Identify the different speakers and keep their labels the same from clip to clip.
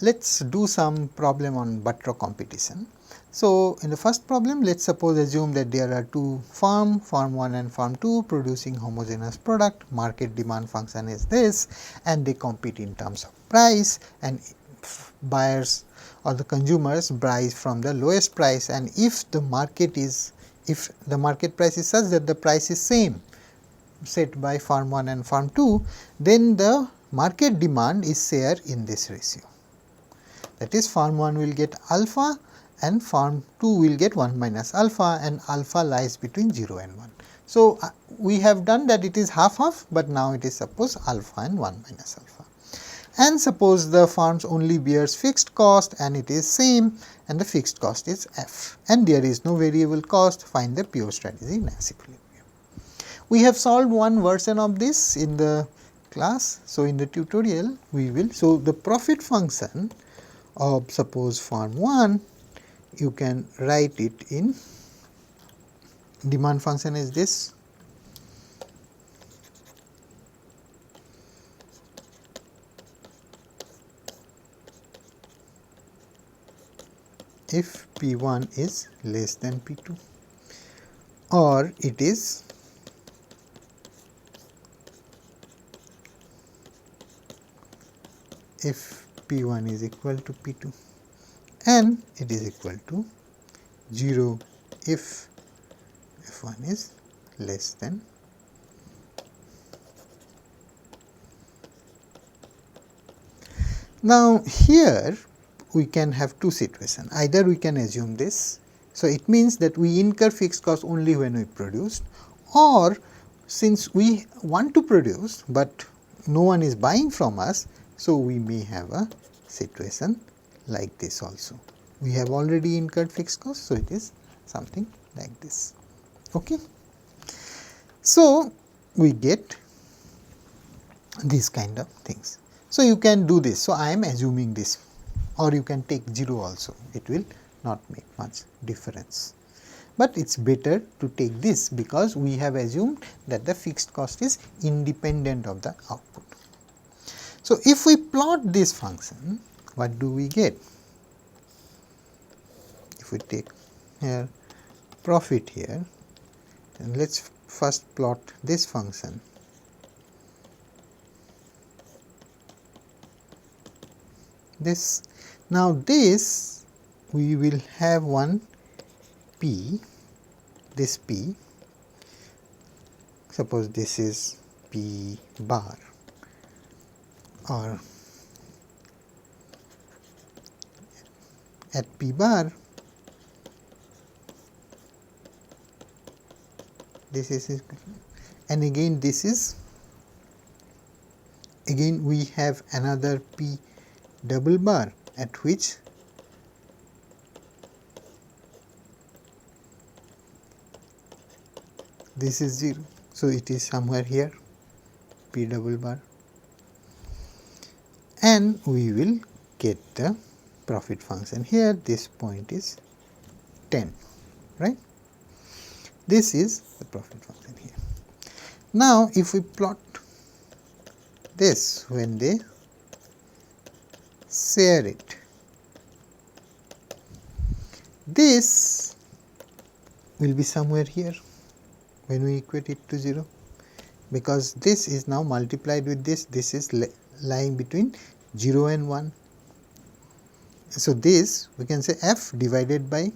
Speaker 1: Let us do some problem on Bertrand competition. So, in the first problem, let us suppose assume that there are two firm 1 and firm 2 producing homogeneous product, market demand function is this, and they compete in terms of price, and buyers or the consumers buy from the lowest price, and if the market price is such that the price is same set by firm 1 and firm 2, then the market demand is share in this ratio. That is, firm 1 will get alpha and firm 2 will get 1 minus alpha, and alpha lies between 0 and 1. So, we have done that it is half half, but now it is suppose alpha and 1 minus alpha. And suppose the firms only bears fixed cost and it is same, and the fixed cost is f, and there is no variable cost. Find the pure strategy Nash equilibrium. We have solved one version of this in the class. So, in the tutorial we will, so the profit function of suppose firm 1, you can write it in demand function is this, if P1 is less than P2, or it is if P1 is equal to P2, and it is equal to 0 if F1 is less than . Now, here we can have two situations. Either we can assume this. So, it means that we incur fixed cost only when we produce, or since we want to produce, but no one is buying from us. So, we may have a situation like this also. We have already incurred fixed cost. So, it is something like this. Okay. So, we get these kind of things. So, you can do this. So, I am assuming this, or you can take 0 also, it will not make much difference. But it is better to take this because we have assumed that the fixed cost is independent of the output. So, if we plot this function, what do we get? If we take here profit here, and let us first plot this function. This, now this we will have one P, this P, suppose this is P bar, or at P bar this is, and again this is, again we have another P double bar at which this is 0. So, it is somewhere here P double bar, and we will get the profit function here. This point is 10, right. This is the profit function here. Now, if we plot this when they share it, this will be somewhere here when we equate it to 0, because this is now multiplied with this, this is lying between 0 and 1. So, this we can say f divided by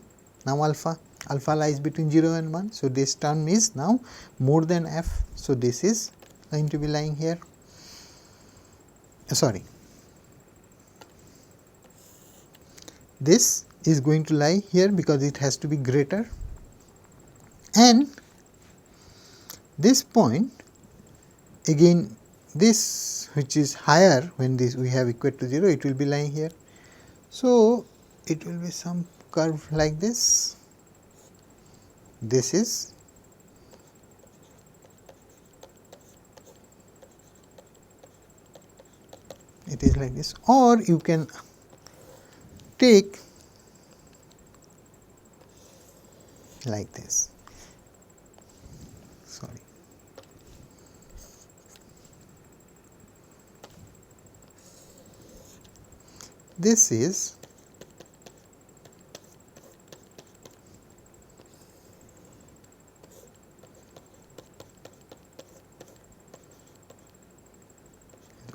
Speaker 1: now alpha, alpha lies between 0 and 1. So, this term is now more than f. So, this is going to be lying here, sorry, this is going to lie here because it has to be greater, and this point again this which is higher when this we have equate to 0, it will be lying here. So, it will be some curve like this. This is it is like this, or you can take like this, sorry. this is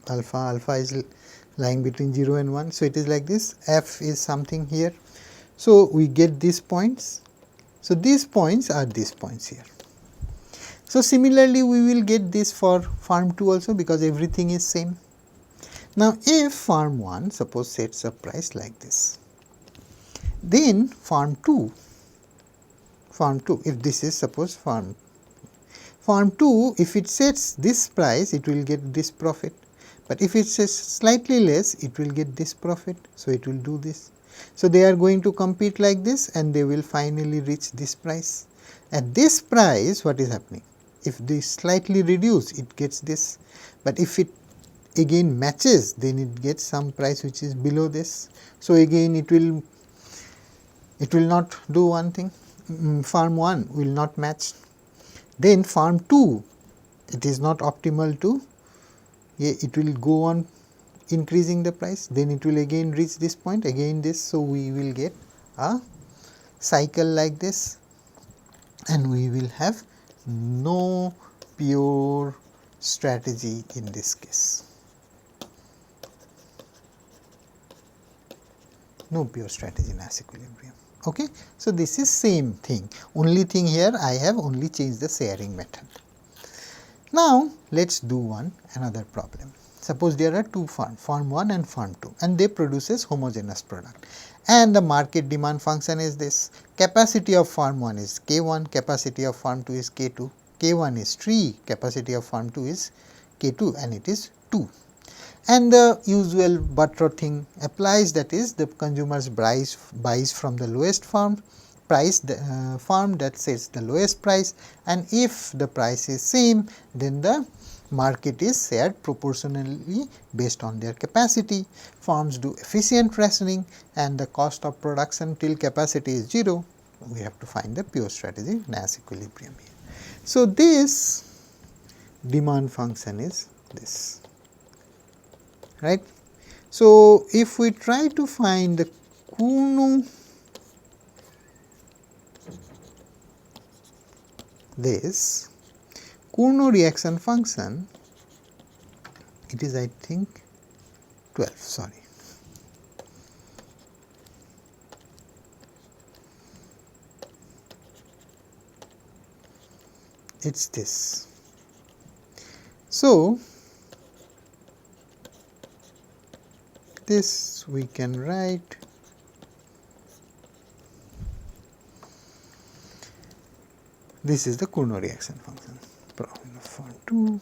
Speaker 1: alpha, alpha is lying between 0 and 1. So, it is like this, f is something here. So, we get these points. So, these points are these points here. So, similarly we will get this for farm 2 also, because everything is same. Now, if farm 1 suppose sets a price like this, then farm 2, if this is suppose farm 2, if it sets this price, it will get this profit, but if it sets slightly less, it will get this profit. So, it will do this. So, they are going to compete like this and they will finally reach this price. At this price, what is happening? If they slightly reduce, it gets this, but if it again matches, then it gets some price which is below this. So, again it will not do one thing, farm 1 will not match. Then farm 2, it is not optimal to, it will go on increasing the price, then it will again reach this point, again this. So, we will get a cycle like this and we will have no pure strategy in this case. No pure strategy in mass equilibrium. Okay. So, this is same thing, only thing here I have only changed the sharing method. Now, let us do another problem. Suppose there are two farms, farm 1 and farm 2, and they produces homogeneous product, and the market demand function is this. Capacity of farm 1 is K1, capacity of farm 2 is K2, K1 is 3, capacity of farm 2 is K2 and it is 2. And the usual Bertrand thing applies, that is the consumers buys from the lowest farm price, the farm that sets the lowest price, and if the price is same, then the market is shared proportionally based on their capacity. Farms do efficient rationing and the cost of production till capacity is 0. We have to find the pure strategy Nash equilibrium here. So, this demand function is this, right. So, if we try to find the Kuhn, this Kuhn reaction function, it is I think 12, sorry. It is this. So, this we can write this is the Kuhn reaction function. Farm 2, you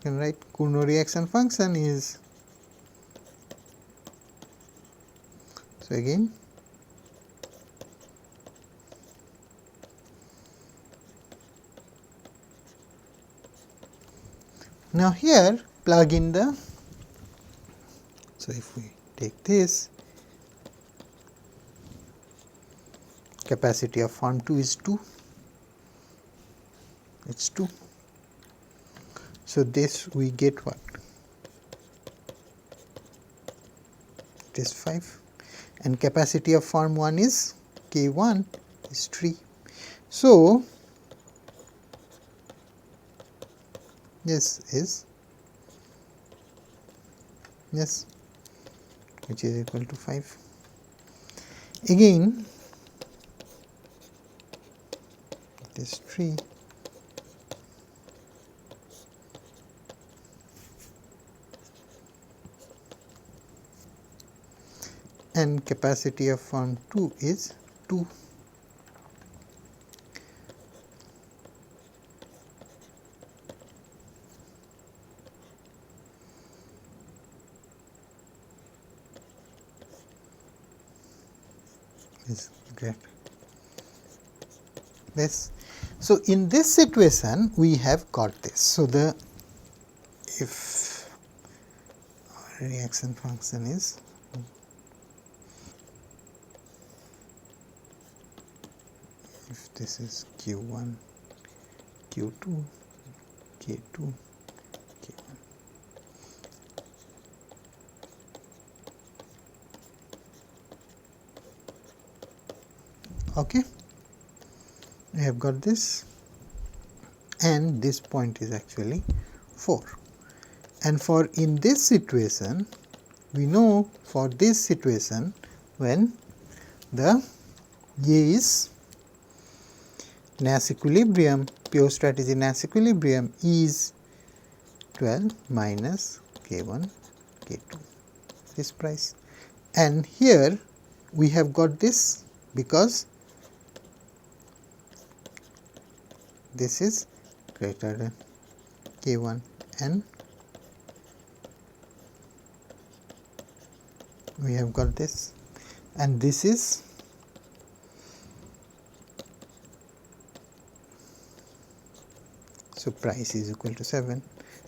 Speaker 1: can write Kuhn reaction function is, so again now here plug in the, so if we take this, capacity of farm 2 is 2, it is 2. So, this we get what? It is 5, and capacity of farm 1 is K1 is 3. So, this is yes, which is equal to 5. Again, it is 3. And capacity of farm 2 is 2. Is great. This. So, in this situation we have got this. So, the if reaction function is if this is Q1, Q2, K2, Okay, we have got this, and this point is actually 4. And for in this situation, we know for this situation when the A is Nash equilibrium, pure strategy Nash equilibrium is 12 minus K1 K2, this price. And here we have got this because this is greater than K1, and we have got this, and this is so price is equal to 7.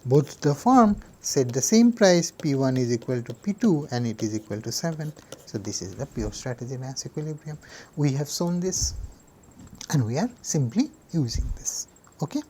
Speaker 1: Both the firm set the same price, P1 is equal to P2 and it is equal to 7. So this is the pure strategy Nash equilibrium. We have shown this and we are simply using this. Okay.